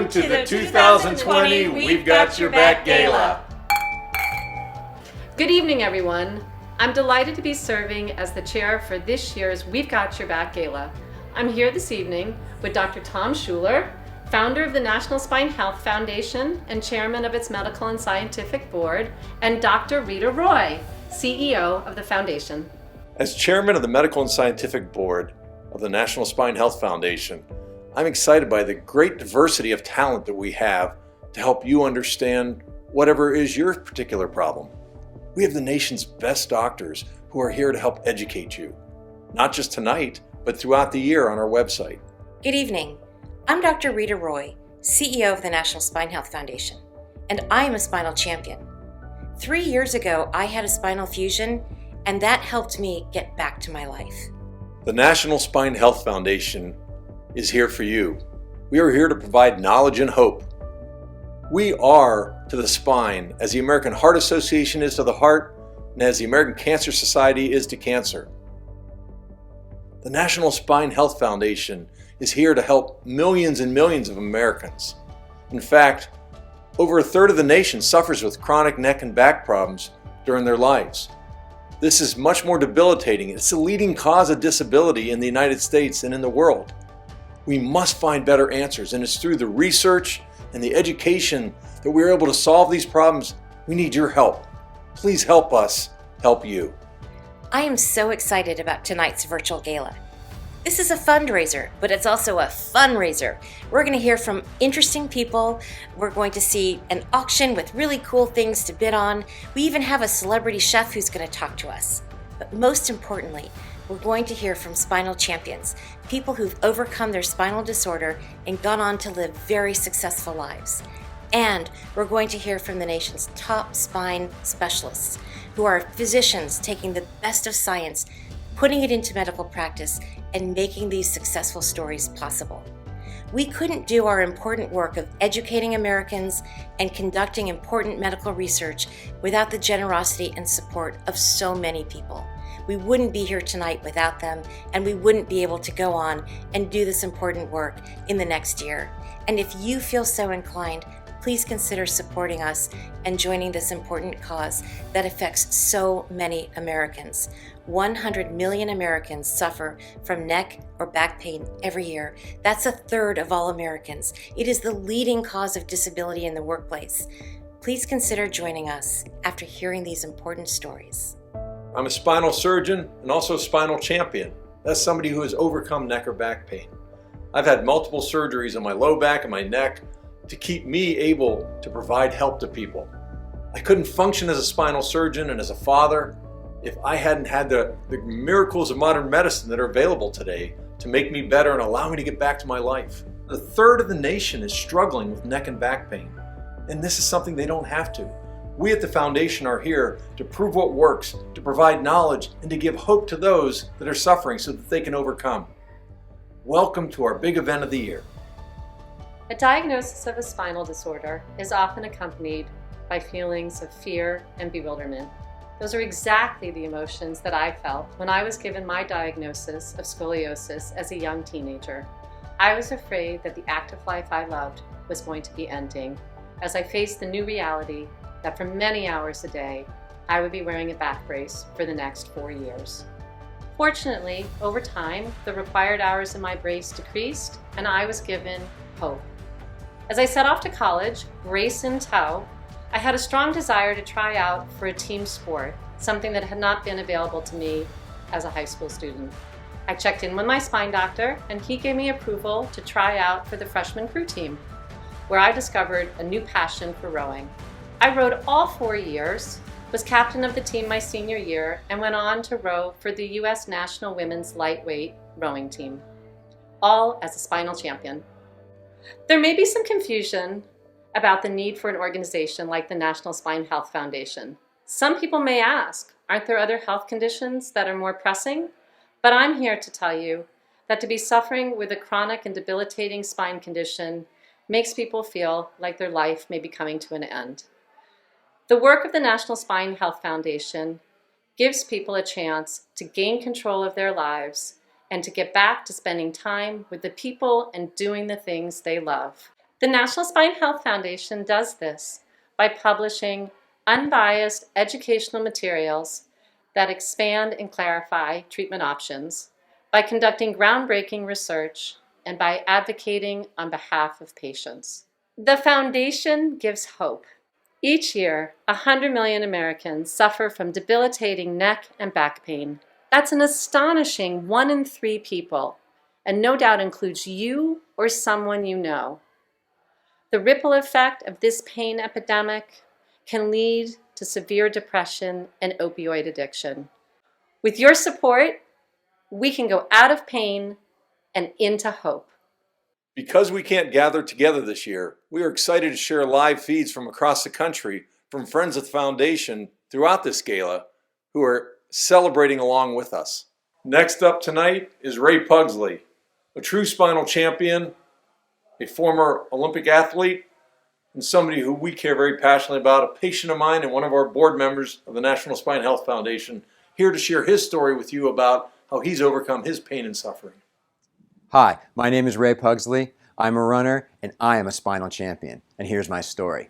Welcome to the 2020 We've Got Your Back Gala. Good evening, everyone. I'm delighted to be serving as the chair for this year's We've Got Your Back Gala. I'm here this evening with Dr. Tom Schuler, founder of the National Spine Health Foundation and chairman of its medical and scientific board, and Dr. Rita Roy, CEO of the foundation. As chairman of the medical and scientific board of the National Spine Health Foundation, I'm excited by the great diversity of talent that we have to help you understand whatever is your particular problem. We have the nation's best doctors who are here to help educate you, not just tonight, but throughout the year on our website. Good evening. I'm Dr. Rita Roy, CEO of the National Spine Health Foundation, and I am a spinal champion. 3 years ago, I had a spinal fusion, and that helped me get back to my life. The National Spine Health Foundation is here for you. We are here to provide knowledge and hope. We are to the spine as the American Heart Association is to the heart, and as the American Cancer Society is to cancer. The National Spine Health Foundation is here to help millions and millions of Americans. In fact, over a third of the nation suffers with chronic neck and back problems during their lives. This is much more debilitating. It's the leading cause of disability in the United States and in the world. We must find better answers, and it's through the research and the education that we're able to solve these problems. We need your help. Please help us help you. I am so excited about tonight's virtual gala. This is a fundraiser, but it's also a funraiser. We're going to hear from interesting people. We're going to see an auction with really cool things to bid on. We even have a celebrity chef who's going to talk to us. But most importantly, we're going to hear from spinal champions, people who've overcome their spinal disorder and gone on to live very successful lives. And we're going to hear from the nation's top spine specialists, who are physicians taking the best of science, putting it into medical practice, and making these successful stories possible. We couldn't do our important work of educating Americans and conducting important medical research without the generosity and support of so many people. We wouldn't be here tonight without them, and we wouldn't be able to go on and do this important work in the next year. And if you feel so inclined, please consider supporting us and joining this important cause that affects so many Americans. 100 million Americans suffer from neck or back pain every year. That's a third of all Americans. It is the leading cause of disability in the workplace. Please consider joining us after hearing these important stories. I'm a spinal surgeon and also a spinal champion. That's somebody who has overcome neck or back pain. I've had multiple surgeries on my low back and my neck to keep me able to provide help to people. I couldn't function as a spinal surgeon and as a father if I hadn't had the miracles of modern medicine that are available today to make me better and allow me to get back to my life. A third of the nation is struggling with neck and back pain, and this is something they don't have to. We at the foundation are here to prove what works, to provide knowledge, and to give hope to those that are suffering so that they can overcome. Welcome to our big event of the year. A diagnosis of a spinal disorder is often accompanied by feelings of fear and bewilderment. Those are exactly the emotions that I felt when I was given my diagnosis of scoliosis as a young teenager. I was afraid that the active life I loved was going to be ending as I faced the new reality that for many hours a day, I would be wearing a back brace for the next 4 years. Fortunately, over time, the required hours in my brace decreased and I was given hope. As I set off to college, brace in tow, I had a strong desire to try out for a team sport, something that had not been available to me as a high school student. I checked in with my spine doctor and he gave me approval to try out for the freshman crew team, where I discovered a new passion for rowing. I rowed all 4 years, was captain of the team my senior year, and went on to row for the U.S. National Women's Lightweight Rowing Team, all as a spinal champion. There may be some confusion about the need for an organization like the National Spine Health Foundation. Some people may ask, aren't there other health conditions that are more pressing? But I'm here to tell you that to be suffering with a chronic and debilitating spine condition makes people feel like their life may be coming to an end. The work of the National Spine Health Foundation gives people a chance to gain control of their lives and to get back to spending time with the people and doing the things they love. The National Spine Health Foundation does this by publishing unbiased educational materials that expand and clarify treatment options, by conducting groundbreaking research, and by advocating on behalf of patients. The foundation gives hope. Each year, 100 million Americans suffer from debilitating neck and back pain. That's an astonishing 1 in 3 people, and no doubt includes you or someone you know. The ripple effect of this pain epidemic can lead to severe depression and opioid addiction. With your support, we can go out of pain and into hope. Because we can't gather together this year, we are excited to share live feeds from across the country from friends of the foundation throughout this gala who are celebrating along with us. Next up tonight is Ray Pugsley, a true spinal champion, a former Olympic athlete, and somebody who we care very passionately about, a patient of mine and one of our board members of the National Spine Health Foundation, here to share his story with you about how he's overcome his pain and suffering. Hi, my name is Ray Pugsley. I'm a runner and I am a spinal champion. And here's my story.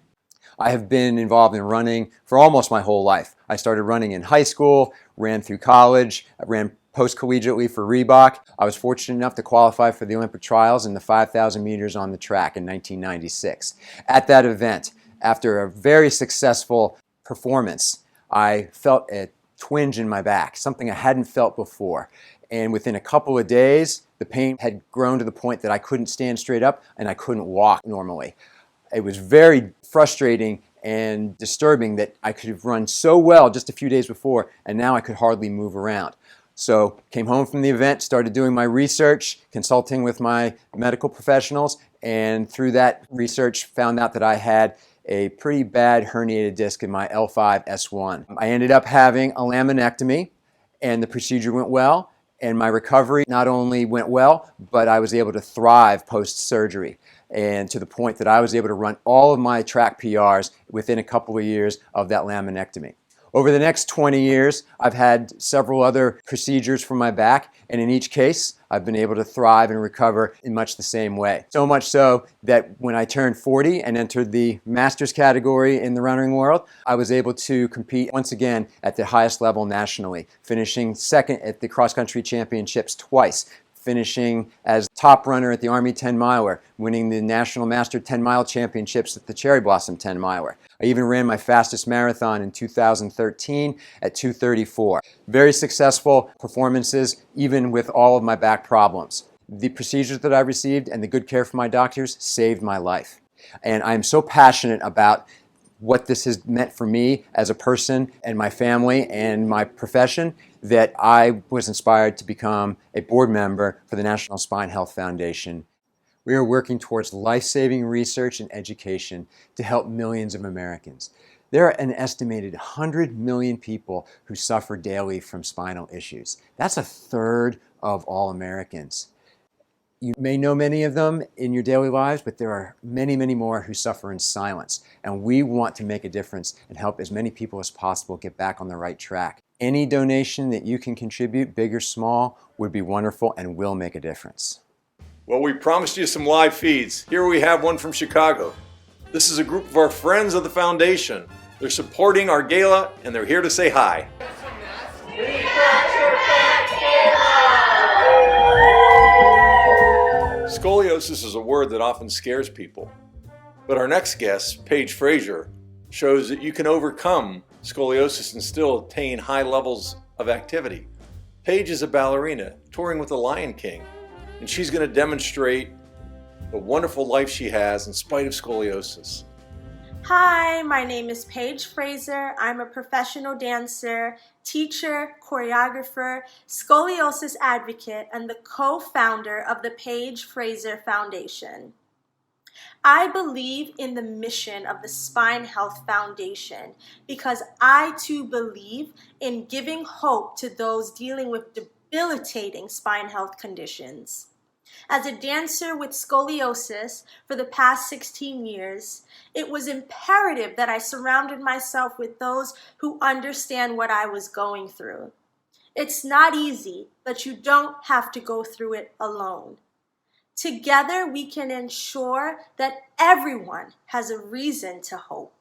I have been involved in running for almost my whole life. I started running in high school, ran through college, I ran post-collegiately for Reebok. I was fortunate enough to qualify for the Olympic trials in the 5,000 meters on the track in 1996. At that event, after a very successful performance, I felt a twinge in my back, something I hadn't felt before. And within a couple of days, the pain had grown to the point that I couldn't stand straight up and I couldn't walk normally. It was very frustrating and disturbing that I could have run so well just a few days before and now I could hardly move around. So came home from the event, started doing my research, consulting with my medical professionals, and through that research found out that I had a pretty bad herniated disc in my L5-S1. I ended up having a laminectomy and the procedure went well. And my recovery not only went well, but I was able to thrive post-surgery, and to the point that I was able to run all of my track PRs within a couple of years of that laminectomy. Over the next 20 years, I've had several other procedures for my back, and in each case, I've been able to thrive and recover in much the same way. So much so that when I turned 40 and entered the Masters category in the running world, I was able to compete once again at the highest level nationally, finishing second at the cross-country championships twice, finishing as top runner at the Army 10 miler, winning the National Master 10 Mile Championships at the Cherry Blossom 10 miler. I even ran my fastest marathon in 2013 at 2:34. Very successful performances, even with all of my back problems. The procedures that I received and the good care from my doctors saved my life. And I'm so passionate about what this has meant for me as a person and my family and my profession that I was inspired to become a board member for the National Spine Health Foundation. We are working towards life-saving research and education to help millions of Americans. There are an estimated 100 million people who suffer daily from spinal issues. That's a third of all Americans. You may know many of them in your daily lives, but there are many, many more who suffer in silence. And we want to make a difference and help as many people as possible get back on the right track. Any donation that you can contribute, big or small, would be wonderful and will make a difference. Well, we promised you some live feeds. Here we have one from Chicago. This is a group of our friends of the foundation. They're supporting our gala and they're here to say hi. Scoliosis is a word that often scares people. But our next guest, Paige Frazier, shows that you can overcome scoliosis and still attain high levels of activity. Paige is a ballerina touring with the Lion King, and she's going to demonstrate the wonderful life she has in spite of scoliosis. Hi, my name is Paige Frazier. I'm a professional dancer, teacher, choreographer, scoliosis advocate, and the co-founder of the Paige Frazier Foundation. I believe in the mission of the Spine Health Foundation because I too believe in giving hope to those dealing with debilitating spine health conditions. As a dancer with scoliosis for the past 16 years, it was imperative that I surrounded myself with those who understand what I was going through. It's not easy, but you don't have to go through it alone. Together, we can ensure that everyone has a reason to hope.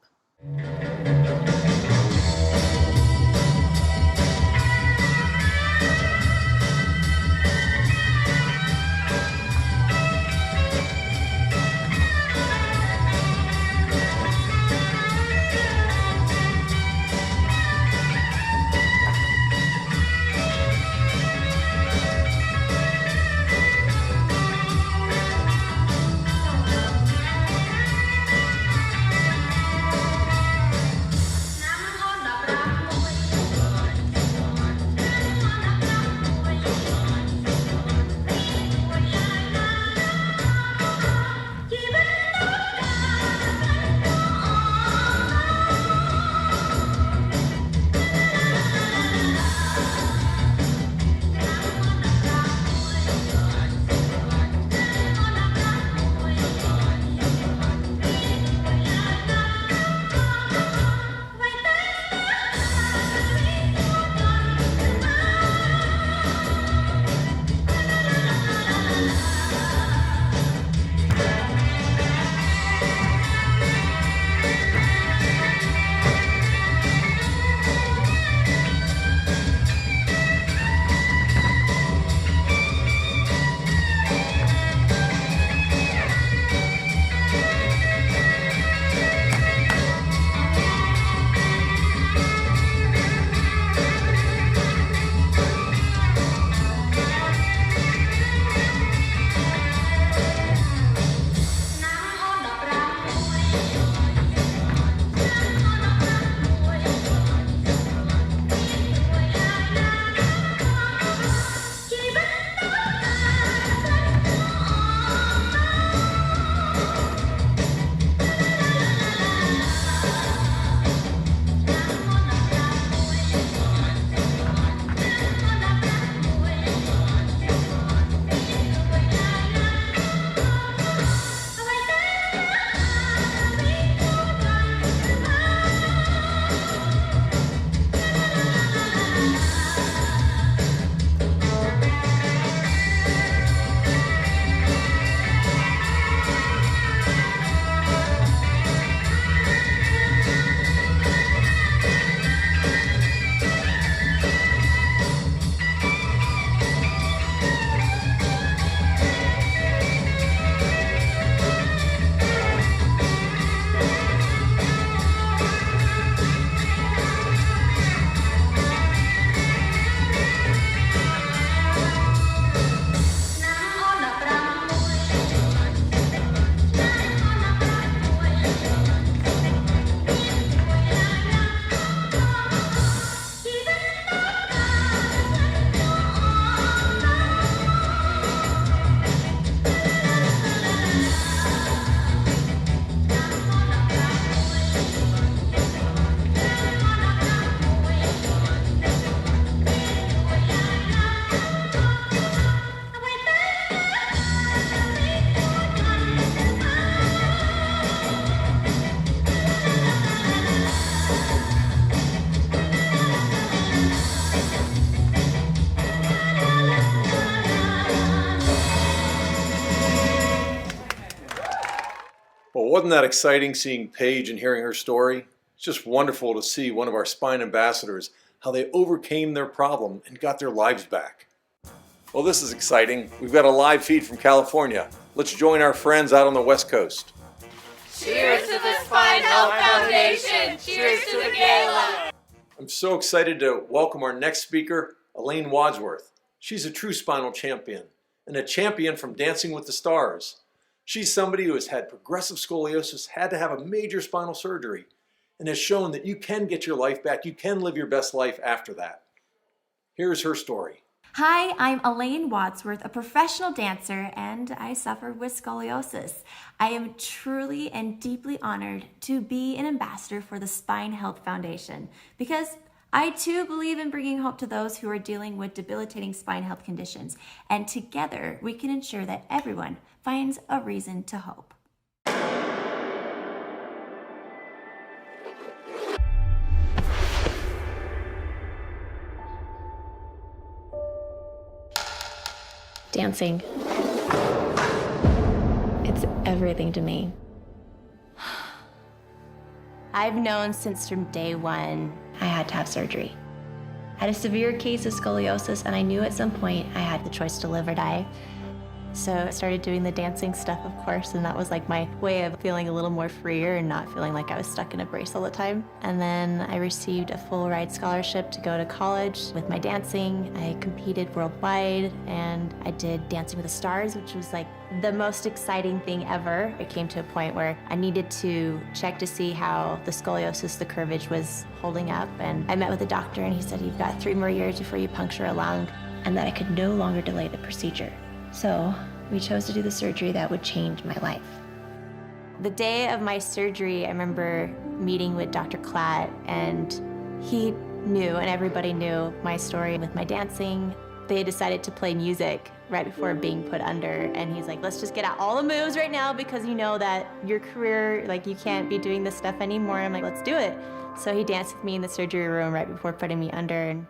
Well, wasn't that exciting seeing Paige and hearing her story? It's just wonderful to see one of our spine ambassadors, how they overcame their problem and got their lives back. Well, this is exciting. We've got a live feed from California. Let's join our friends out on the West Coast. Cheers to the Spine Health Foundation! Cheers to the Gala! I'm so excited to welcome our next speaker, Elaine Wadsworth. She's a true spinal champion and a champion from Dancing with the Stars. She's somebody who has had progressive scoliosis, had to have a major spinal surgery, and has shown that you can get your life back. You can live your best life after that. Here's her story. Hi, I'm Elaine Wadsworth, a professional dancer, and I suffered with scoliosis. I am truly and deeply honored to be an ambassador for the Spine Health Foundation because I too believe in bringing hope to those who are dealing with debilitating spine health conditions, and together we can ensure that everyone finds a reason to hope. Dancing. everything to me. I've known since from day one I had to have surgery. I had a severe case of scoliosis, and I knew at some point I had the choice to live or die. So I started doing the dancing stuff, of course, and that was like my way of feeling a little more freer and not feeling like I was stuck in a brace all the time. And then I received a full ride scholarship to go to college with my dancing. I competed worldwide, and I did Dancing with the Stars, which was like the most exciting thing ever. It came to a point where I needed to check to see how the scoliosis, the curvage, was holding up. And I met with a doctor, and he said, "You've got 3 more years before you puncture a lung," and that I could no longer delay the procedure. So we chose to do the surgery that would change my life. The day of my surgery, I remember meeting with Dr. Klatt, and he knew, and everybody knew, my story with my dancing. They decided to play music right before being put under, and he's like, "Let's just get out all the moves right now, because you know that your career, like, you can't be doing this stuff anymore." I'm like, "Let's do it." So he danced with me in the surgery room right before putting me under, and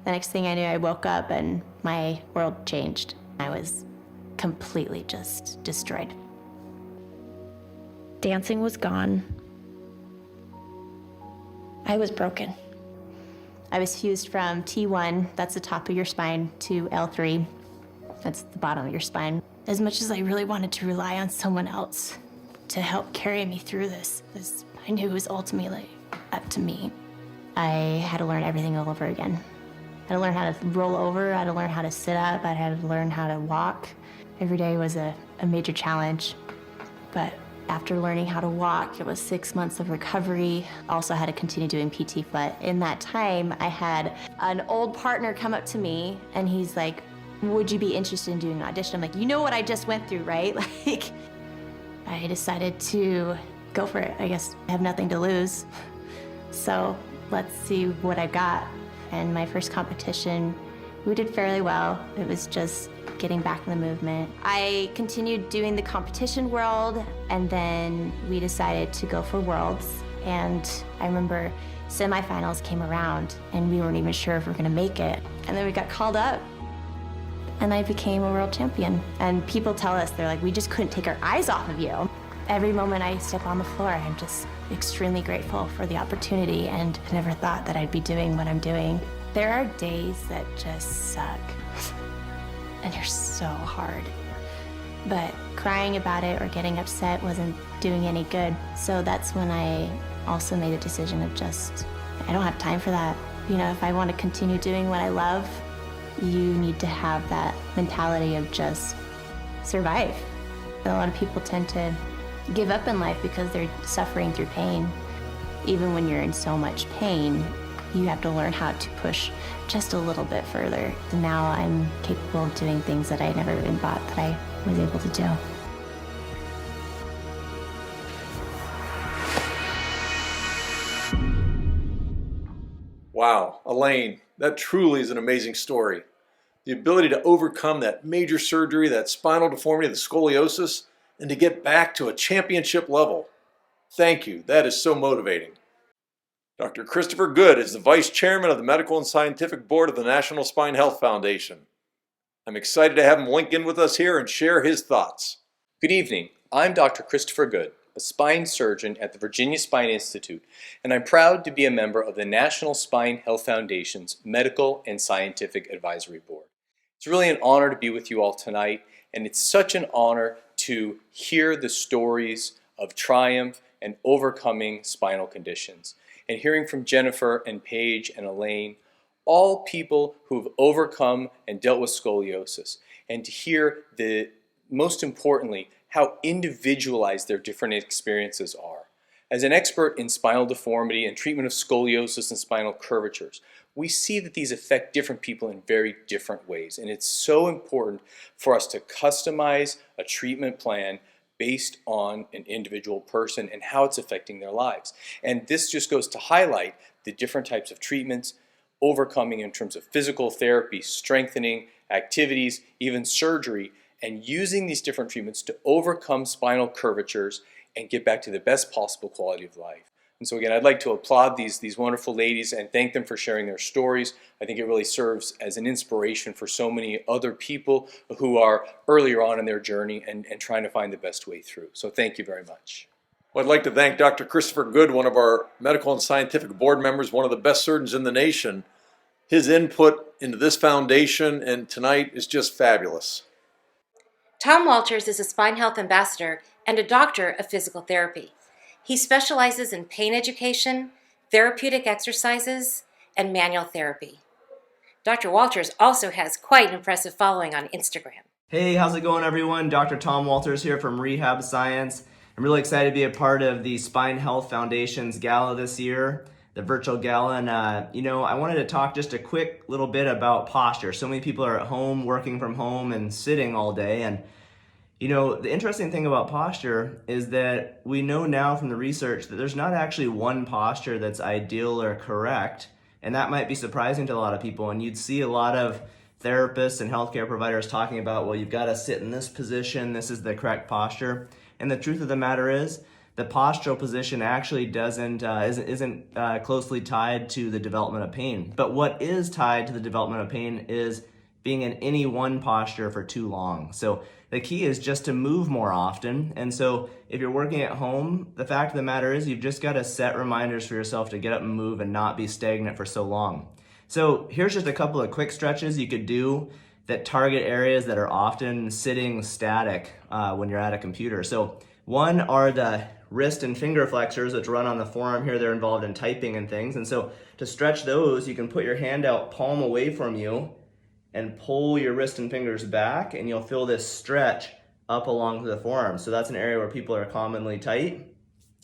the next thing I knew, I woke up and my world changed. I was completely just destroyed. Dancing was gone. I was broken. I was fused from T1, that's the top of your spine, to L3, that's the bottom of your spine. As much as I really wanted to rely on someone else to help carry me through this, I knew it was ultimately up to me. I had to learn everything all over again. I had to learn how to roll over, I had to learn how to sit up, I had to learn how to walk. Every day was a major challenge. But after learning how to walk, it was 6 months of recovery. Also had to continue doing PT foot. In that time, I had an old partner come up to me, and he's like, "Would you be interested in doing an audition?" I'm like, "You know what I just went through, right?" Like, I decided to go for it. I guess I have nothing to lose. So let's see what I got. And my first competition, we did fairly well. It was just getting back in the movement. I continued doing the competition world, and then we decided to go for Worlds. And I remember semifinals came around, and we weren't even sure if we were gonna make it. And then we got called up, and I became a world champion. And people tell us, they're like, "We just couldn't take our eyes off of you." Every moment I step on the floor, I'm just extremely grateful for the opportunity, and I never thought that I'd be doing what I'm doing. There are days that just suck, and they're so hard. But crying about it or getting upset wasn't doing any good. So that's when I also made a decision of just, I don't have time for that. You know, if I want to continue doing what I love, you need to have that mentality of just survive. A lot of people tend to give up in life because they're suffering through pain. Even when you're in so much pain, you have to learn how to push just a little bit further. And now I'm capable of doing things that I never even thought that I was able to do. Wow, Elaine, that truly is an amazing story. The ability to overcome that major surgery, that spinal deformity, the scoliosis, and to get back to a championship level. Thank you, that is so motivating. Dr. Christopher Good is the Vice Chairman of the Medical and Scientific Board of the National Spine Health Foundation. I'm excited to have him link in with us here and share his thoughts. Good evening. I'm Dr. Christopher Good, a spine surgeon at the Virginia Spine Institute, and I'm proud to be a member of the National Spine Health Foundation's Medical and Scientific Advisory Board. It's really an honor to be with you all tonight, and it's such an honor to hear the stories of triumph and overcoming spinal conditions. And hearing from Jennifer and Paige and Elaine, all people who've overcome and dealt with scoliosis, and to hear most importantly, how individualized their different experiences are. As an expert in spinal deformity and treatment of scoliosis and spinal curvatures, we see that these affect different people in very different ways. And it's so important for us to customize a treatment plan based on an individual person and how it's affecting their lives. And this just goes to highlight the different types of treatments, overcoming in terms of physical therapy, strengthening, activities, even surgery, and using these different treatments to overcome spinal curvatures and get back to the best possible quality of life. And so again, I'd like to applaud these wonderful ladies and thank them for sharing their stories. I think it really serves as an inspiration for so many other people who are earlier on in their journey and trying to find the best way through. So thank you very much. Well, I'd like to thank Dr. Christopher Good, one of our medical and scientific board members, one of the best surgeons in the nation. His input into this foundation and tonight is just fabulous. Tom Walters is a Spine Health Ambassador and a doctor of physical therapy. He specializes in pain education, therapeutic exercises, and manual therapy. Dr. Walters also has quite an impressive following on Instagram. Hey, how's it going, everyone? Dr. Tom Walters here from Rehab Science. I'm really excited to be a part of the Spine Health Foundation's Gala this year, the virtual gala. And, I wanted to talk just a quick little bit about posture. So many people are at home, working from home, and sitting all day. And the interesting thing about posture is that we know now from the research that there's not actually one posture that's ideal or correct, and that might be surprising to a lot of people. And you'd see a lot of therapists and healthcare providers talking about, well, you've got to sit in this position, this is the correct posture. And the truth of the matter is, the postural position actually isn't closely tied to the development of pain. But what is tied to the development of pain is being in any one posture for too long. So the key is just to move more often. And so if you're working at home, the fact of the matter is you've just got to set reminders for yourself to get up and move and not be stagnant for so long. So here's just a couple of quick stretches you could do that target areas that are often sitting static when you're at a computer. So one are the wrist and finger flexors, which run on the forearm here. They're involved in typing and things. And so to stretch those, you can put your hand out palm away from you and pull your wrist and fingers back, and you'll feel this stretch up along the forearm. So that's an area where people are commonly tight.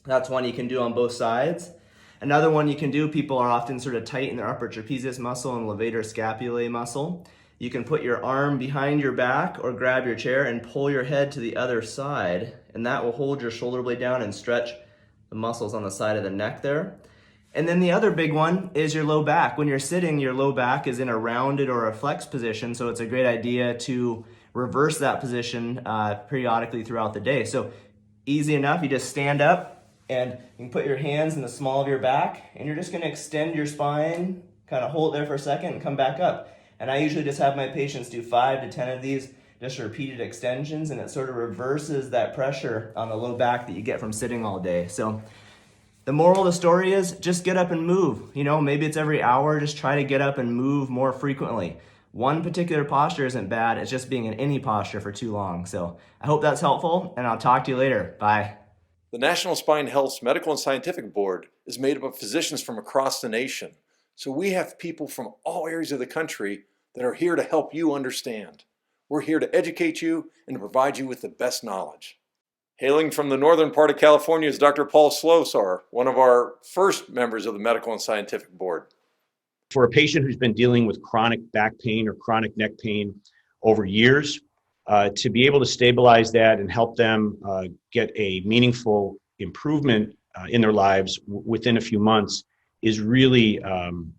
That's one you can do on both sides. Another one you can do, people are often sort of tight in their upper trapezius muscle and levator scapulae muscle. You can put your arm behind your back or grab your chair and pull your head to the other side, and that will hold your shoulder blade down and stretch the muscles on the side of the neck there. And then the other big one is your low back. When you're sitting, your low back is in a rounded or a flexed position, so it's a great idea to reverse that position periodically throughout the day. So easy enough, you just stand up and you can put your hands in the small of your back, and you're just gonna extend your spine, kind of hold it there for a second and come back up. And I usually just have my patients do 5 to 10 of these, just repeated extensions, and it sort of reverses that pressure on the low back that you get from sitting all day. So the moral of the story is just get up and move. Maybe it's every hour, just try to get up and move more frequently. One particular posture isn't bad, it's just being in any posture for too long. So I hope that's helpful, and I'll talk to you later. Bye. The National Spine Health's Medical and Scientific Board is made up of physicians from across the nation. So we have people from all areas of the country that are here to help you understand. We're here to educate you and to provide you with the best knowledge. Hailing from the northern part of California is Dr. Paul Slosar, one of our first members of the Medical and Scientific Board. For a patient who's been dealing with chronic back pain or chronic neck pain over years, to be able to stabilize that and help them get a meaningful improvement in their lives within a few months is really,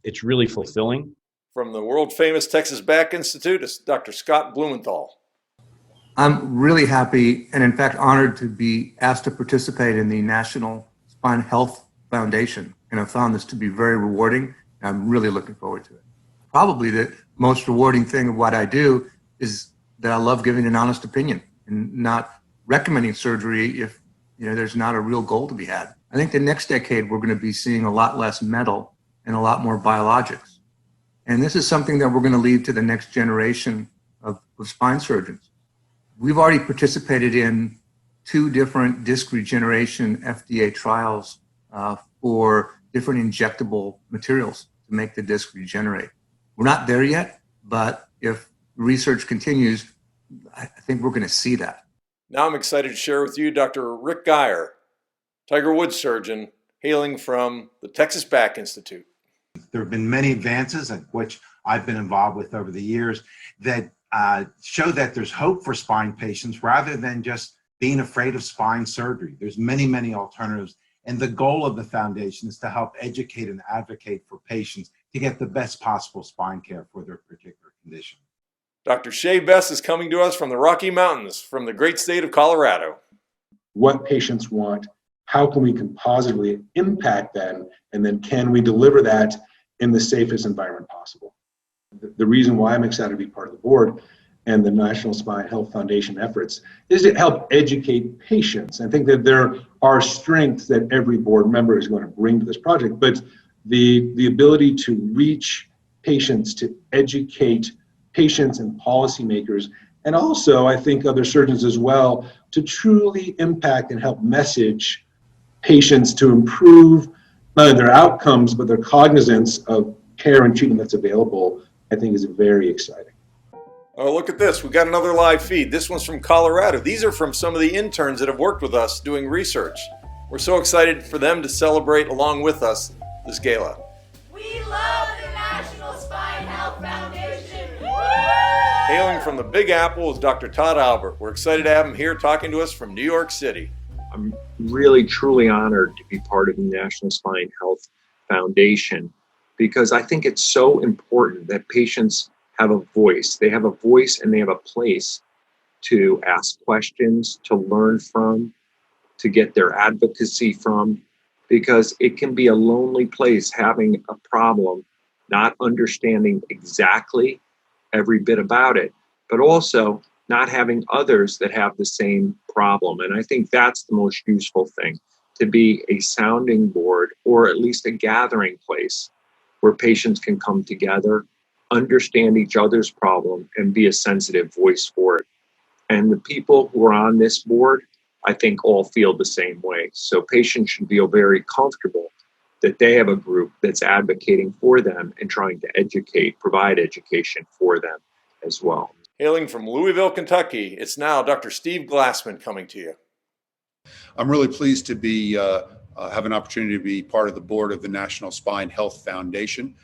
it's really fulfilling. From the world famous Texas Back Institute is Dr. Scott Blumenthal. I'm really happy and in fact honored to be asked to participate in the National Spine Health Foundation, and I've found this to be very rewarding, and I'm really looking forward to it. Probably the most rewarding thing of what I do is that I love giving an honest opinion and not recommending surgery if there's not a real goal to be had. I think the next decade we're going to be seeing a lot less metal and a lot more biologics. And this is something that we're going to leave to the next generation of spine surgeons. We've already participated in 2 different disc regeneration FDA trials for different injectable materials to make the disc regenerate. We're not there yet, but if research continues, I think we're going to see that. Now I'm excited to share with you Dr. Rick Geyer, Tiger Woods surgeon, hailing from the Texas Back Institute. There have been many advances, which I've been involved with over the years, that show that there's hope for spine patients rather than just being afraid of spine surgery. There's many, many alternatives. And the goal of the foundation is to help educate and advocate for patients to get the best possible spine care for their particular condition. Dr. Shea Bess is coming to us from the Rocky Mountains, from the great state of Colorado. What patients want, how can we positively impact them, and then can we deliver that in the safest environment possible? The reason why I'm excited to be part of the board and the National Spine Health Foundation efforts is to help educate patients. I think that there are strengths that every board member is going to bring to this project, but the ability to reach patients, to educate patients and policymakers, and also I think other surgeons as well, to truly impact and help message patients to improve not only their outcomes, but their cognizance of care and treatment that's available, I think is very exciting. Oh, look at this. We got another live feed. This one's from Colorado. These are from some of the interns that have worked with us doing research. We're so excited for them to celebrate along with us this gala. We love the National Spine Health Foundation. Hailing from the Big Apple is Dr. Todd Albert. We're excited to have him here talking to us from New York City. I'm really, truly honored to be part of the National Spine Health Foundation because I think it's so important that patients have a voice. They have a voice and they have a place to ask questions, to learn from, to get their advocacy from, because it can be a lonely place having a problem, not understanding exactly every bit about it, but also not having others that have the same problem. And I think that's the most useful thing, to be a sounding board or at least a gathering place where patients can come together, understand each other's problem, and be a sensitive voice for it. And the people who are on this board, I think all feel the same way. So patients should feel very comfortable that they have a group that's advocating for them and trying to educate, provide education for them as well. Hailing from Louisville, Kentucky, it's now Dr. Steve Glassman coming to you. I'm really pleased to be have an opportunity to be part of the board of the National Spine Health Foundation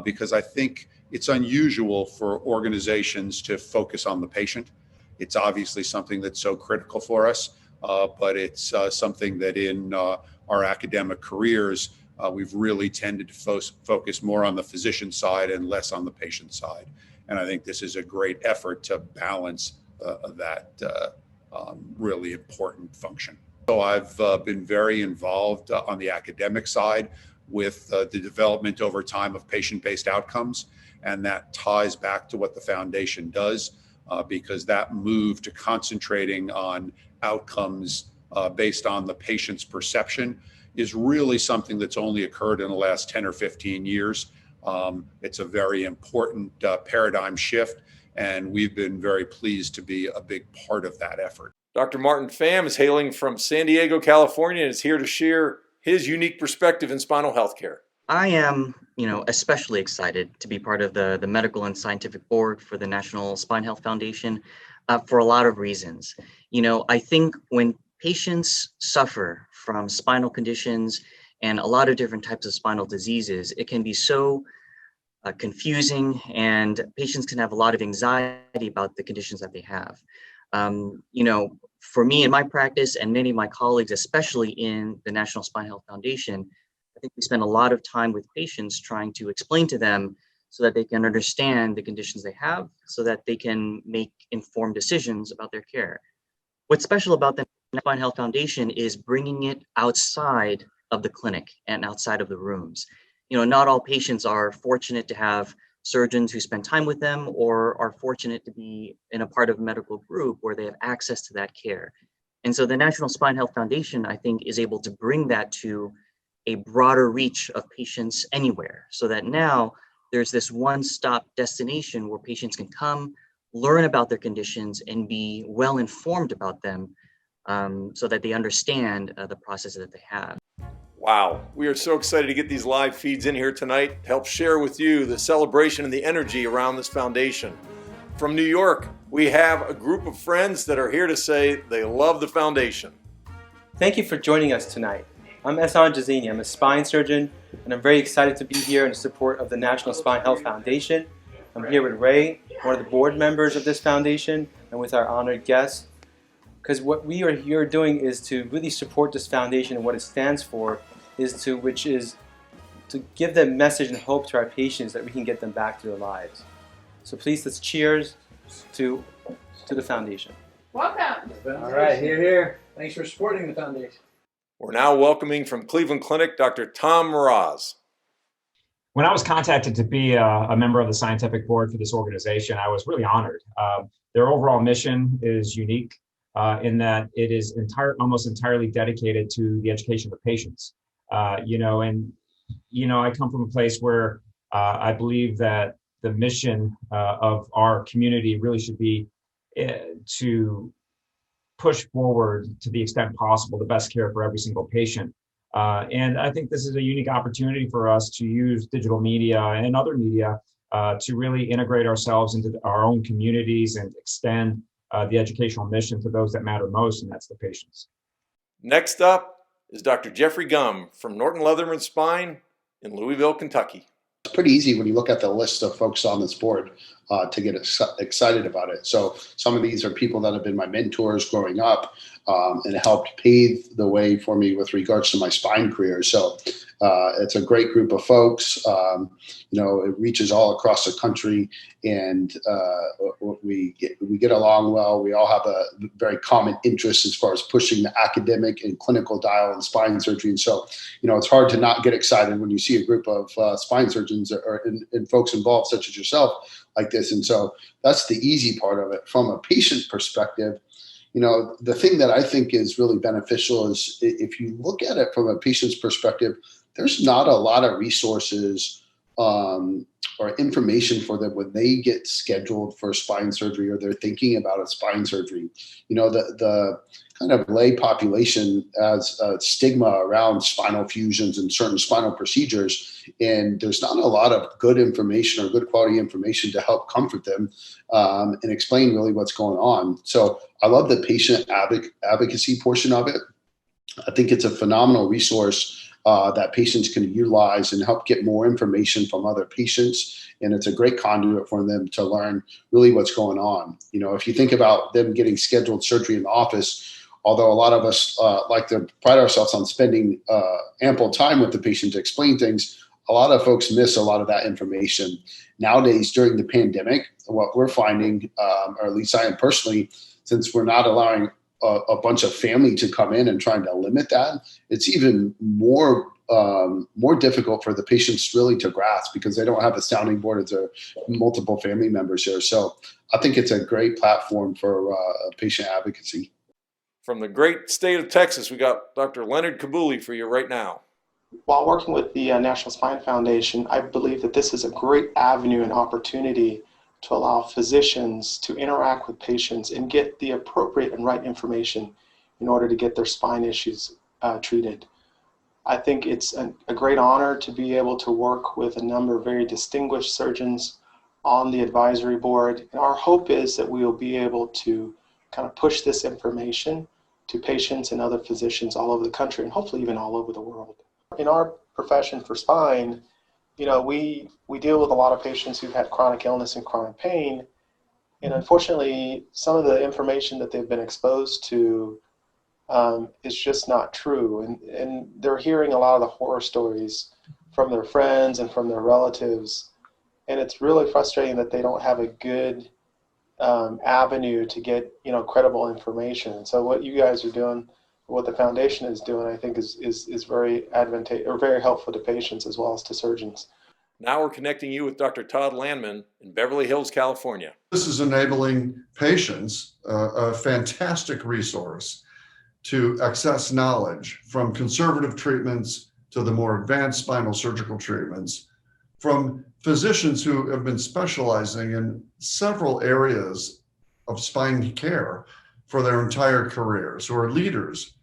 because I think it's unusual for organizations to focus on the patient. It's obviously something that's so critical for us, but it's something that in our academic careers, we've really tended to focus more on the physician side and less on the patient side. And I think this is a great effort to balance that really important function. So I've been very involved on the academic side with the development over time of patient-based outcomes. And that ties back to what the foundation does because that move to concentrating on outcomes based on the patient's perception is really something that's only occurred in the last 10 or 15 years. It's a very important paradigm shift, and we've been very pleased to be a big part of that effort. Dr. Martin Pham is hailing from San Diego, California, and is here to share his unique perspective in spinal health care. I am, especially excited to be part of the medical and scientific board for the National Spine Health Foundation for a lot of reasons. I think when patients suffer from spinal conditions and a lot of different types of spinal diseases, it can be so confusing, and patients can have a lot of anxiety about the conditions that they have. For me in my practice and many of my colleagues, especially in the National Spine Health Foundation, I think we spend a lot of time with patients trying to explain to them so that they can understand the conditions they have, so that they can make informed decisions about their care. What's special about the Spine Health Foundation is bringing it outside of the clinic and outside of the rooms. Not all patients are fortunate to have surgeons who spend time with them or are fortunate to be in a part of a medical group where they have access to that care. And so the National Spine Health Foundation, I think, is able to bring that to a broader reach of patients anywhere, so that now there's this one-stop destination where patients can come, learn about their conditions, and be well informed about them so that they understand the process that they have. Wow, we are so excited to get these live feeds in here tonight to help share with you the celebration and the energy around this foundation. From New York, we have a group of friends that are here to say they love the foundation. Thank you for joining us tonight. I'm Ehsan Jazini. I'm a spine surgeon, and I'm very excited to be here in support of the National Spine Health Foundation. I'm here with Ray, one of the board members of this foundation, and with our honored guests, because what we are here doing is to really support this foundation, and what it stands for which is to give the message and hope to our patients that we can get them back to their lives. So please, let's cheers to the foundation. Welcome. All right, here. Thanks for supporting the foundation. We're now welcoming from Cleveland Clinic Dr. Tom Mraz. When I was contacted to be a member of the scientific board for this organization, I was really honored. Their overall mission is unique in that it is almost entirely dedicated to the education of patients. I come from a place where I believe that the mission of our community really should be to push forward to the extent possible the best care for every single patient. And I think this is a unique opportunity for us to use digital media and other media to really integrate ourselves into our own communities and extend the educational mission to those that matter most, and that's the patients. Next up is Dr. Jeffrey Gum from Norton Leatherman Spine in Louisville, Kentucky. It's pretty easy when you look at the list of folks on this board to get excited about it. So some of these are people that have been my mentors growing up and helped pave the way for me with regards to my spine career. So it's a great group of folks. It reaches all across the country, and we get along well. We all have a very common interest as far as pushing the academic and clinical dial in spine surgery. And so, it's hard to not get excited when you see a group of spine surgeons and folks involved, such as yourself, like this. And so that's the easy part of it. From a patient perspective, the thing that I think is really beneficial is if you look at it from a patient's perspective, there's not a lot of resources or information for them when they get scheduled for spine surgery or they're thinking about a spine surgery. The kind of lay population has a stigma around spinal fusions and certain spinal procedures, and there's not a lot of good information or good quality information to help comfort them and explain really what's going on. So I love the patient advocacy portion of it. I think it's a phenomenal resource that patients can utilize and help get more information from other patients. And it's a great conduit for them to learn really what's going on. If you think about them getting scheduled surgery in the office, although a lot of us like to pride ourselves on spending ample time with the patient to explain things, a lot of folks miss a lot of that information. Nowadays, during the pandemic, what we're finding, or at least I am personally, since we're not allowing a bunch of family to come in and trying to limit that, it's even more difficult for the patients really to grasp because they don't have a sounding board as there multiple family members here. So I think it's a great platform for patient advocacy. From the great state of Texas, we got Dr. Leonard Kabuli for you right now. While working with the National Spine Foundation, I believe that this is a great avenue and opportunity to allow physicians to interact with patients and get the appropriate and right information in order to get their spine issues treated. I think it's a great honor to be able to work with a number of very distinguished surgeons on the advisory board. And our hope is that we will be able to kind of push this information to patients and other physicians all over the country and hopefully even all over the world. In our profession for spine, we deal with a lot of patients who've had chronic illness and chronic pain, and unfortunately, some of the information that they've been exposed to is just not true, and they're hearing a lot of the horror stories from their friends and from their relatives, and it's really frustrating that they don't have a good avenue to get credible information. And so what you guys are doing, what the foundation is doing, I think is very advantageous or very helpful to patients as well as to surgeons. Now we're connecting you with Dr. Todd Landman in Beverly Hills, California. This is enabling patients a fantastic resource to access knowledge from conservative treatments to the more advanced spinal surgical treatments from physicians who have been specializing in several areas of spine care for their entire careers, who are leaders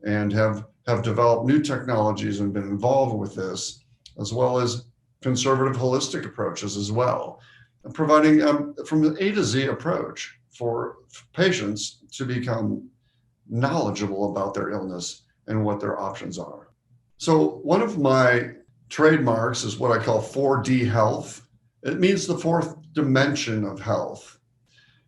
and have developed new technologies and been involved with this, as well as conservative holistic approaches as well, and providing from an A to Z approach for patients to become knowledgeable about their illness and what their options are. So one of my trademarks is what I call 4D health. It means the fourth dimension of health.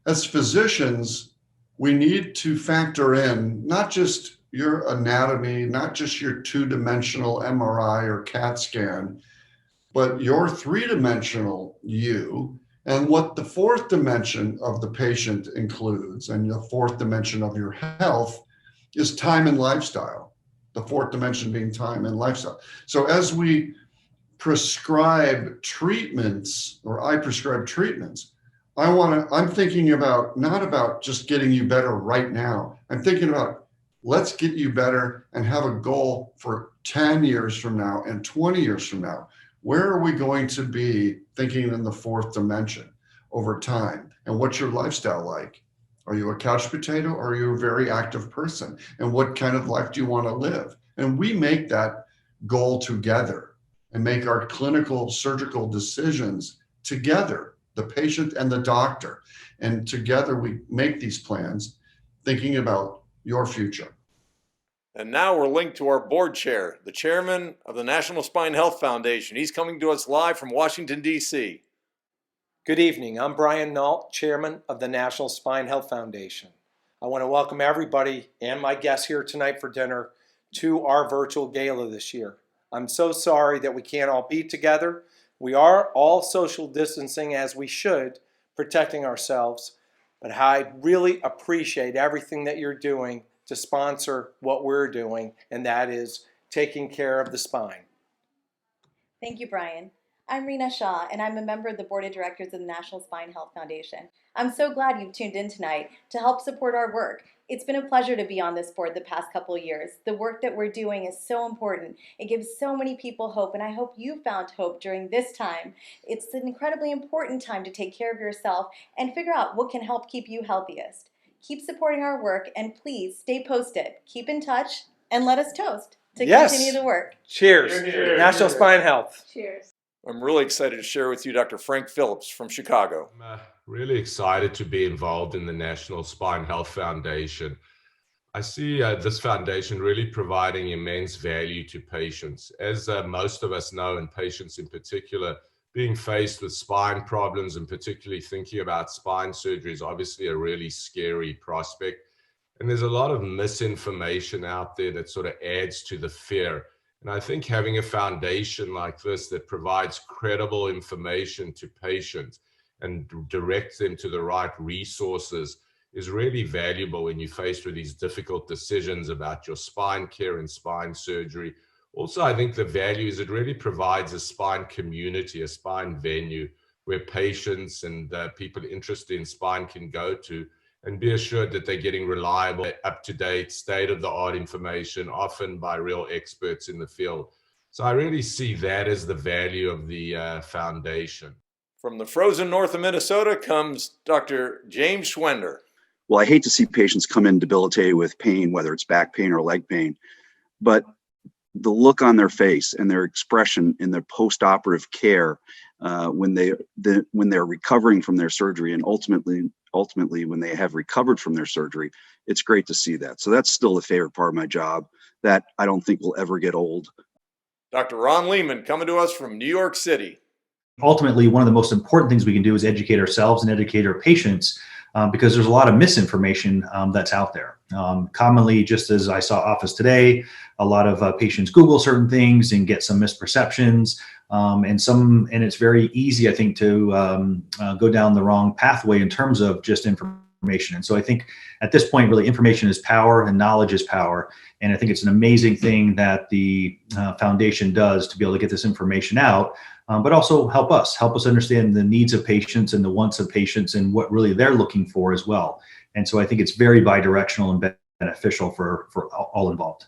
As physicians, we need to factor in not just your anatomy, not just your two-dimensional MRI or CAT scan, but your three-dimensional you And what the fourth dimension of the patient includes, and the fourth dimension of your health, is time and lifestyle. The fourth dimension being time and lifestyle. So as we prescribe treatments, or I prescribe treatments, I'm thinking about, not about just getting you better right now. I'm thinking about, let's get you better and have a goal for 10 years from now and 20 years from now. Where are we going to be thinking in the fourth dimension over time? And what's your lifestyle like? Are you a couch potato or are you a very active person? And what kind of life do you want to live? And we make that goal together and make our clinical surgical decisions together, the patient and the doctor. And together we make these plans thinking about your future. And now we're linked to our board chair, the chairman of the National Spine Health Foundation. He's coming to us live from Washington, D.C. Good evening. I'm Brian Nault, chairman of the National Spine Health Foundation. I want to welcome everybody and my guests here tonight for dinner to our virtual gala this year. I'm so sorry that we can't all be together. We are all social distancing as we should, protecting ourselves, but I really appreciate everything that you're doing to sponsor what we're doing, and that is taking care of the spine. Thank you, Brian. I'm Rena Shaw, and I'm a member of the Board of Directors of the National Spine Health Foundation. I'm so glad you've tuned in tonight to help support our work. It's been a pleasure to be on this board the past couple of years. The work that we're doing is so important. It gives so many people hope, and I hope you found hope during this time. It's an incredibly important time to take care of yourself and figure out what can help keep you healthiest. Keep supporting our work, and please stay posted. Keep in touch, and let us toast to continue the work. Cheers. Cheers. National Spine Health. Cheers. I'm really excited to share with you Dr. Frank Phillips from Chicago. I'm really excited to be involved in the National Spine Health Foundation. I see this foundation really providing immense value to patients. As most of us know, and patients in particular, being faced with spine problems and particularly thinking about spine surgery is obviously a really scary prospect. And there's a lot of misinformation out there that sort of adds to the fear. And I think having a foundation like this that provides credible information to patients and directs them to the right resources is really valuable when you're faced with these difficult decisions about your spine care and spine surgery. Also, I think the value is it really provides a spine community, a spine venue where patients and people interested in spine can go to and be assured that they're getting reliable, up-to-date, state-of-the-art information, often by real experts in the field. So I really see that as the value of the foundation. From the frozen north of Minnesota comes Dr. James Schwender. Well, I hate to see patients come in debilitated with pain, whether it's back pain or leg pain, but the look on their face and their expression in their post-operative care when they're recovering from their surgery, and ultimately when they have recovered from their surgery, it's great to see that. So that's still the favorite part of my job that I don't think will ever get old. Dr. Ron Lehman coming to us from New York City. Ultimately, one of the most important things we can do is educate ourselves and educate our patients because there's a lot of misinformation that's out there. Commonly, just as I saw office today, a lot of patients Google certain things and get some misperceptions. And it's very easy, I think, to go down the wrong pathway in terms of just information. And so I think at this point, really, information is power and knowledge is power. And I think it's an amazing thing that the foundation does to be able to get this information out, but also help us understand the needs of patients and the wants of patients and what really they're looking for as well. And so I think it's very bidirectional and beneficial for all involved.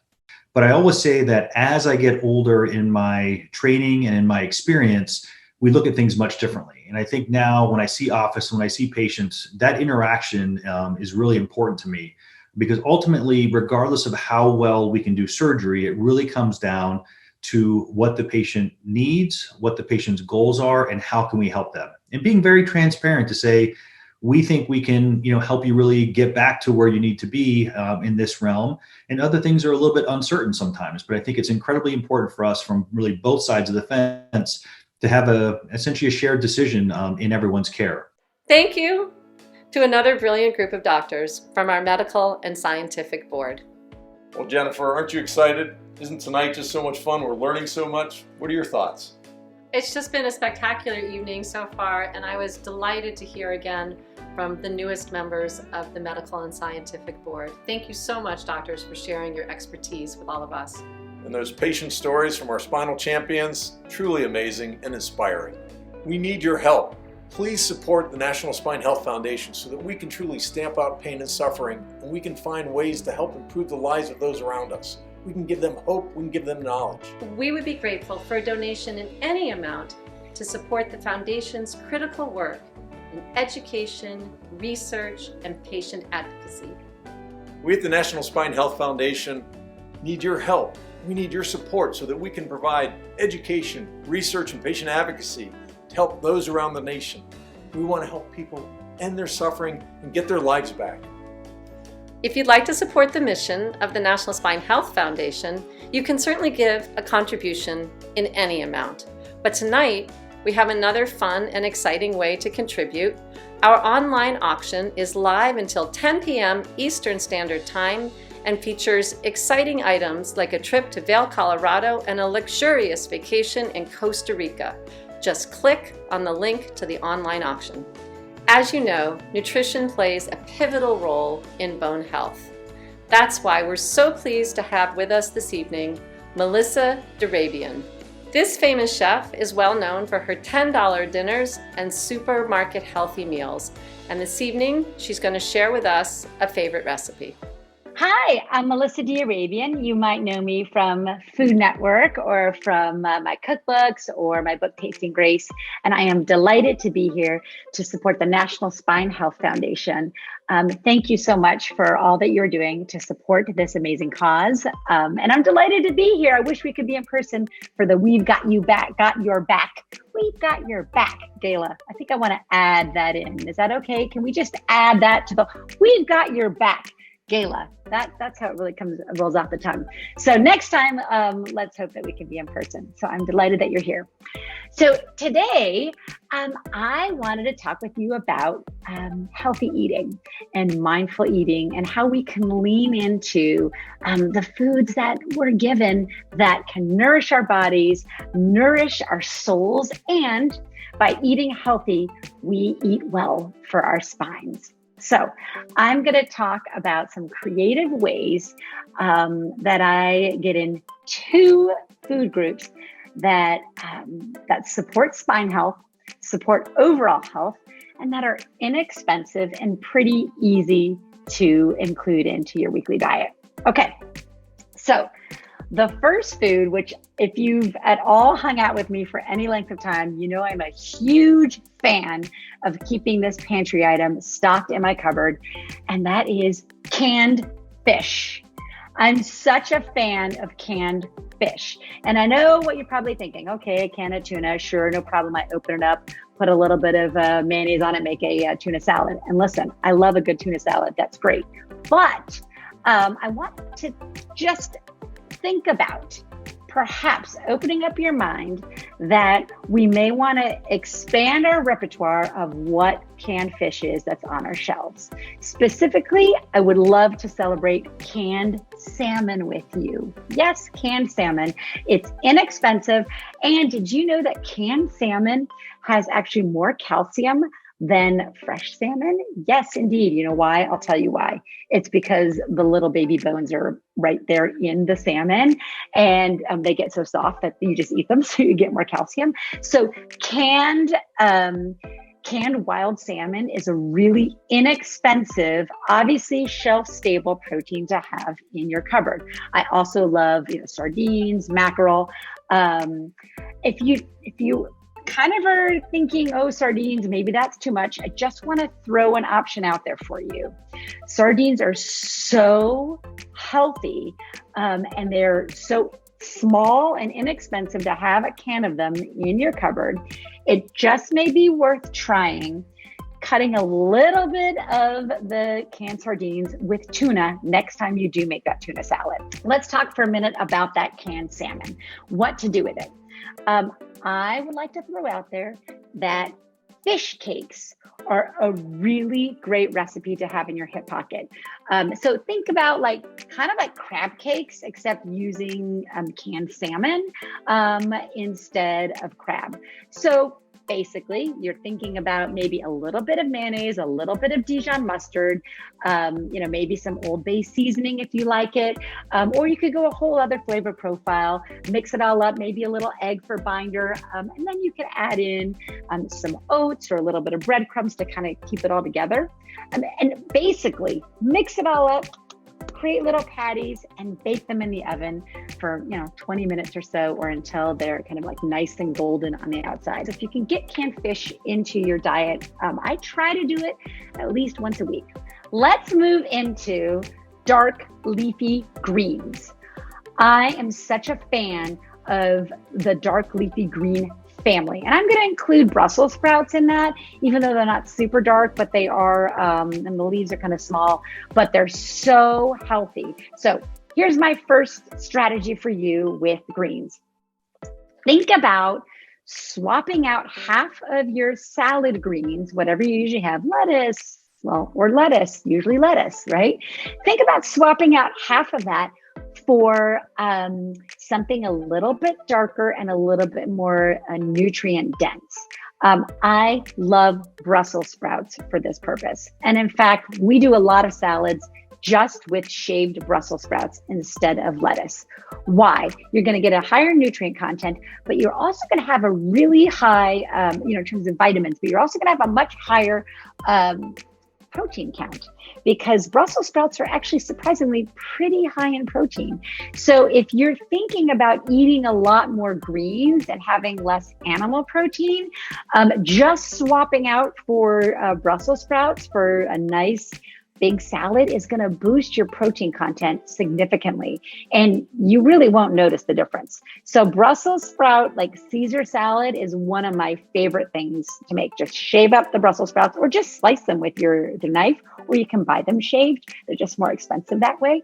But I always say that as I get older in my training and in my experience, we look at things much differently. And I think now when I see office, when I see patients, that interaction is really important to me because ultimately, regardless of how well we can do surgery, it really comes down to what the patient needs, what the patient's goals are, and how can we help them. And being very transparent to say, we think we can, help you really get back to where you need to be in this realm. And other things are a little bit uncertain sometimes, but I think it's incredibly important for us from really both sides of the fence to have essentially a shared decision in everyone's care. Thank you to another brilliant group of doctors from our medical and scientific board. Well, Jennifer, aren't you excited? Isn't tonight just so much fun? We're learning so much. What are your thoughts? It's just been a spectacular evening so far, and I was delighted to hear again from the newest members of the Medical and Scientific Board. Thank you so much, doctors, for sharing your expertise with all of us. And those patient stories from our spinal champions, truly amazing and inspiring. We need your help. Please support the National Spine Health Foundation so that we can truly stamp out pain and suffering, and we can find ways to help improve the lives of those around us. We can give them hope, we can give them knowledge. We would be grateful for a donation in any amount to support the Foundation's critical work in education, research, and patient advocacy. We at the National Spine Health Foundation need your help. We need your support so that we can provide education, research, and patient advocacy to help those around the nation. We want to help people end their suffering and get their lives back. If you'd like to support the mission of the National Spine Health Foundation, you can certainly give a contribution in any amount. But tonight, we have another fun and exciting way to contribute. Our online auction is live until 10 p.m. Eastern Standard Time and features exciting items like a trip to Vail, Colorado, and a luxurious vacation in Costa Rica. Just click on the link to the online auction. As you know, nutrition plays a pivotal role in bone health. That's why we're so pleased to have with us this evening Melissa Darabian. This famous chef is well known for her $10 dinners and supermarket healthy meals. And this evening, she's going to share with us a favorite recipe. Hi, I'm Melissa D'Arabian. You might know me from Food Network or from my cookbooks or my book, Tasting Grace. And I am delighted to be here to support the National Spine Health Foundation. Thank you so much for all that you're doing to support this amazing cause. And I'm delighted to be here. I wish we could be in person for the We've Got You Back, Got Your Back. We've Got Your Back Gala. I think I want to add that in. Is that okay? Can we just add that to the We've Got Your Back Gala? That's how it really rolls off the tongue. So next time, let's hope that we can be in person. So I'm delighted that you're here. So today, I wanted to talk with you about healthy eating and mindful eating and how we can lean into the foods that we're given that can nourish our bodies, nourish our souls, and by eating healthy, we eat well for our spines. So I'm going to talk about some creative ways that I get in 2 food groups that support spine health, support overall health, and that are inexpensive and pretty easy to include into your weekly diet. Okay, so the first food, which if you've at all hung out with me for any length of time, you know I'm a huge fan of keeping this pantry item stocked in my cupboard, and that is canned fish. I'm such a fan of canned fish. And I know what you're probably thinking. Okay, a can of tuna, sure, no problem. I open it up, put a little bit of mayonnaise on it, make a tuna salad. And listen, I love a good tuna salad. That's great. But I want to just think about perhaps opening up your mind that we may want to expand our repertoire of what canned fish is that's on our shelves. Specifically, I would love to celebrate canned salmon with you. Yes, canned salmon. It's inexpensive. And did you know that canned salmon has actually more calcium than fresh salmon? Yes, indeed. You know why? I'll tell you why. It's because the little baby bones are right there in the salmon, and they get so soft that you just eat them, so you get more calcium. So canned wild salmon is a really inexpensive, obviously shelf-stable protein to have in your cupboard. I also love, sardines, mackerel. If you kind of are thinking, oh, sardines, maybe that's too much, I just want to throw an option out there for you. Sardines are so healthy, and they're so small and inexpensive to have a can of them in your cupboard. It just may be worth trying cutting a little bit of the canned sardines with tuna next time you do make that tuna salad. Let's talk for a minute about that canned salmon, what to do with it. I would like to throw out there that fish cakes are a really great recipe to have in your hip pocket. So think about kind of like crab cakes, except using canned salmon instead of crab. So basically, you're thinking about maybe a little bit of mayonnaise, a little bit of Dijon mustard, maybe some Old Bay seasoning if you like it, or you could go a whole other flavor profile, mix it all up, maybe a little egg for binder, and then you could add in some oats or a little bit of breadcrumbs to kind of keep it all together. And basically, mix it all up, create little patties, and bake them in the oven for 20 minutes or so, or until they're kind of like nice and golden on the outside. If you can get canned fish into your diet, I try to do it at least once a week. Let's move into dark leafy greens. I am such a fan of the dark leafy green family, and I'm going to include Brussels sprouts in that, even though they're not super dark, but they are, and the leaves are kind of small, but they're so healthy. So here's my first strategy for you with greens. Think about swapping out half of your salad greens, whatever you usually have, lettuce, usually lettuce, right? Think about swapping out half of that for something a little bit darker and a little bit more nutrient dense. I love Brussels sprouts for this purpose. And in fact, we do a lot of salads just with shaved Brussels sprouts instead of lettuce. Why? You're going to get a higher nutrient content, but you're also going to have a really high, in terms of vitamins, but you're also going to have a much higher protein count, because Brussels sprouts are actually surprisingly pretty high in protein. So if you're thinking about eating a lot more greens and having less animal protein, just swapping out for Brussels sprouts for a nice big salad is going to boost your protein content significantly, and you really won't notice the difference. So Brussels sprout, like Caesar salad, is one of my favorite things to make. Just shave up the Brussels sprouts, or just slice them with the knife, or you can buy them shaved. They're just more expensive that way.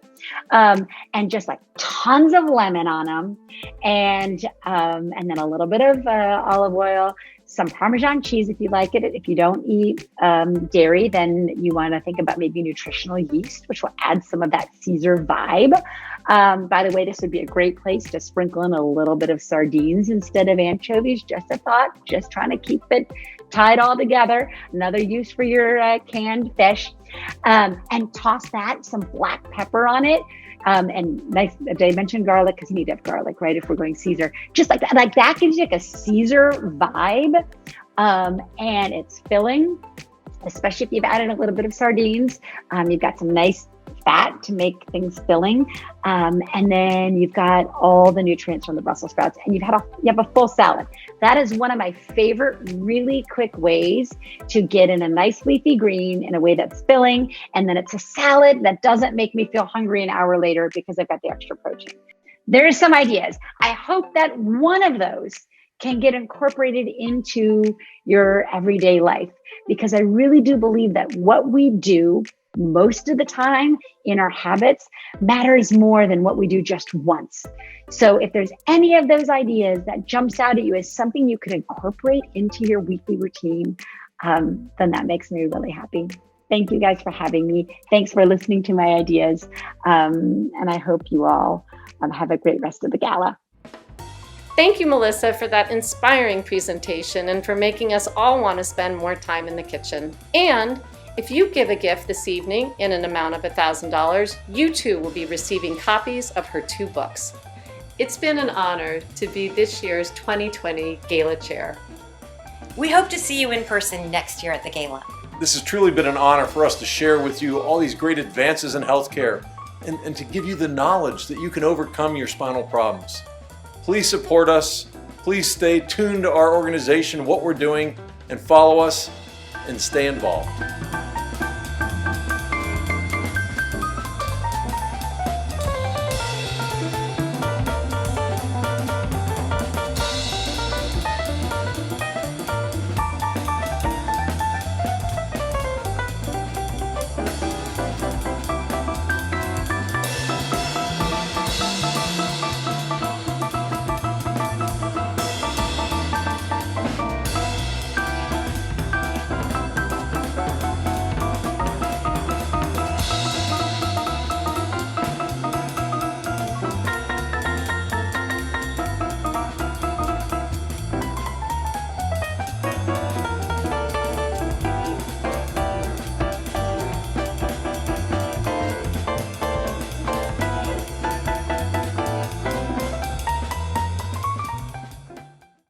And just like tons of lemon on them, and then a little bit of olive oil, some Parmesan cheese if you like it. If you don't eat dairy, then you want to think about maybe nutritional yeast, which will add some of that Caesar vibe. By the way, this would be a great place to sprinkle in a little bit of sardines instead of anchovies. Just a thought, just trying to keep it tied all together. Another use for your canned fish. And toss that, some black pepper on it. And nice, did I mention garlic? Because you need to have garlic, right? If we're going Caesar, just like that gives you like a Caesar vibe. And it's filling, especially if you've added a little bit of sardines. You've got some nice fat to make things filling. And then you've got all the nutrients from the Brussels sprouts, and you have a full salad. That is one of my favorite really quick ways to get in a nice leafy green in a way that's filling. And then it's a salad that doesn't make me feel hungry an hour later because I've got the extra protein. There's some ideas. I hope that one of those can get incorporated into your everyday life, because I really do believe that what we do most of the time in our habits matters more than what we do just once. So if there's any of those ideas that jumps out at you as something you could incorporate into your weekly routine, then that makes me really happy. Thank you guys for having me. Thanks for listening to my ideas. And I hope you all have a great rest of the gala. Thank you, Melissa, for that inspiring presentation and for making us all want to spend more time in the kitchen. And if you give a gift this evening in an amount of $1,000, you too will be receiving copies of her 2 books. It's been an honor to be this year's 2020 Gala Chair. We hope to see you in person next year at the Gala. This has truly been an honor for us to share with you all these great advances in healthcare and to give you the knowledge that you can overcome your spinal problems. Please support us. Please stay tuned to our organization, what we're doing, and follow us and stay involved.